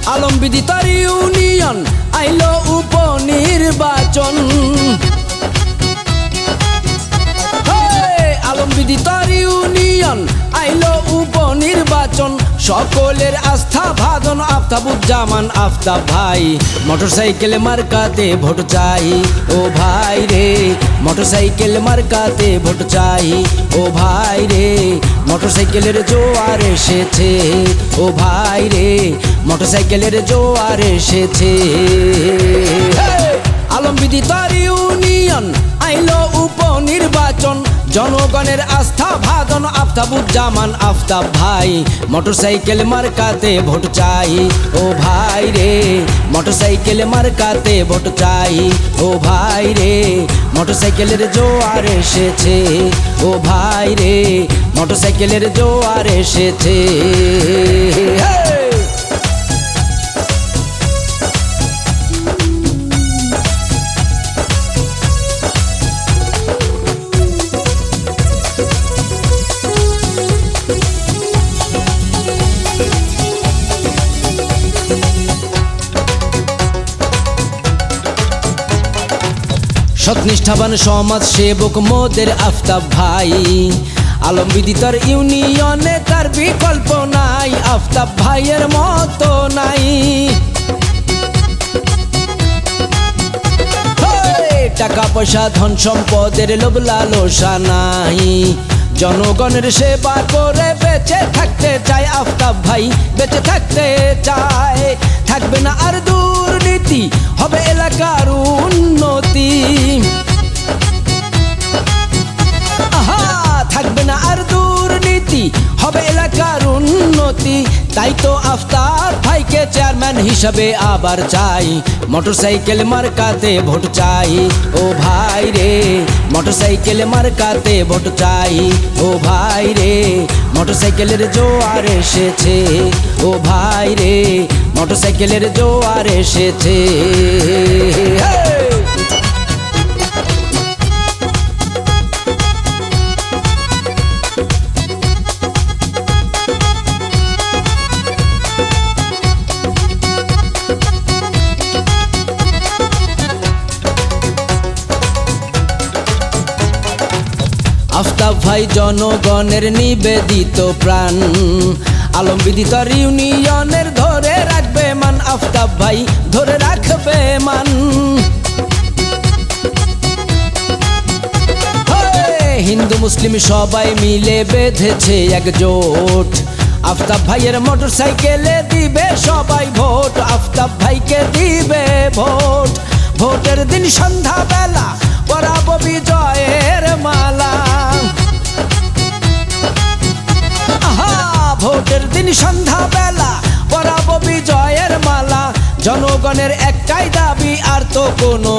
আলমবিদি তার ইউনিয়ন আইলো উপনির্বাচন। আলমবিদি তার ইউনিয়ন আইলো উপনির্বাচন। সকলের আস্থা ভাজন আফতাবুজ্জামান আফতাব ভাই, মোটরসাইকেল মার্কাতে ভোট চাই ও ভাই রে, মোটরসাইকেল মার্কাতে ভোট চাই ও ভাই রে, মোটরসাইকেলের জোয়ার এসেছে ও ভাই রে, মোটরসাইকেলের জোয়ার এসেছে। আলমবিদি তার ইউনিয়ন আইলো উপনির্বাচন। জনগণের আস্থা ভাজন আফতাবুজ্জামান আফতাব ভাই, মোটরসাইকেল মার্কাতে ভোট চাই ও ভাই রে, মোটরসাইকেল মার্কাতে ভোট চাই ও ভাই রে, মোটরসাইকেলের জোয়ার এসেছে ও ভাই রে, মোটরসাইকেলের জোয়ার এসেছে। সৎনিষ্ঠাবান সমাজ সেবক মোদের আফতাব ভাই, আলমবিদি তার ইউনিয়নে তার বিকল্প নাই, আফতাব ভাইয়ের মতো নাই। টাকা পয়সা ধন সম্পদের লোভ লালসা নাই, জনগণের সেবা করে বেঁচে থাকতে চায় আফতাব ভাই, বেঁচে থাকতে চায়। থাকবে না আর দুর্নীতি, হবে এলাকার উন্নতি। থাকবে না আর দুর্নীতি, হবে এলাকার উন্নতি। তাই তো আফতাব ভাইকে চেয়ারম্যান হিসাবে আবার চাই, মোটরসাইকেল মার্কাতে ভোট চাই ও ভাই রে, মোটরসাইকেল মার্কাতে ভোট চাই ও ভাই রে, মোটরসাইকেলের জোয়ার এসেছে ও ভাই রে, মোটরসাইকেলের জোয়ার এসেছে। আফতাব ভাই জনগণের নিবেদিত প্রাণ, আলমবিদি তার ইউনিয়নের ধরে রাখবে মান, আফতাব ভাই ধরে রাখবে মান। হিন্দু মুসলিম সবাই মিলে বেঁধেছে একজোট, আফতাব ভাইয়ের মোটরসাইকেলে দিবে সবাই ভোট, আফতাব ভাইকে দিবে ভোট। ভোটের দিন সন্ধ্যা বেলা পরাবো বিজয়ের মালা, ভোটের দিন সন্ধ্যা বেলা পরাবো বিজয়ের মালা। জনগণের একটাই দাবি, আর তো কোনো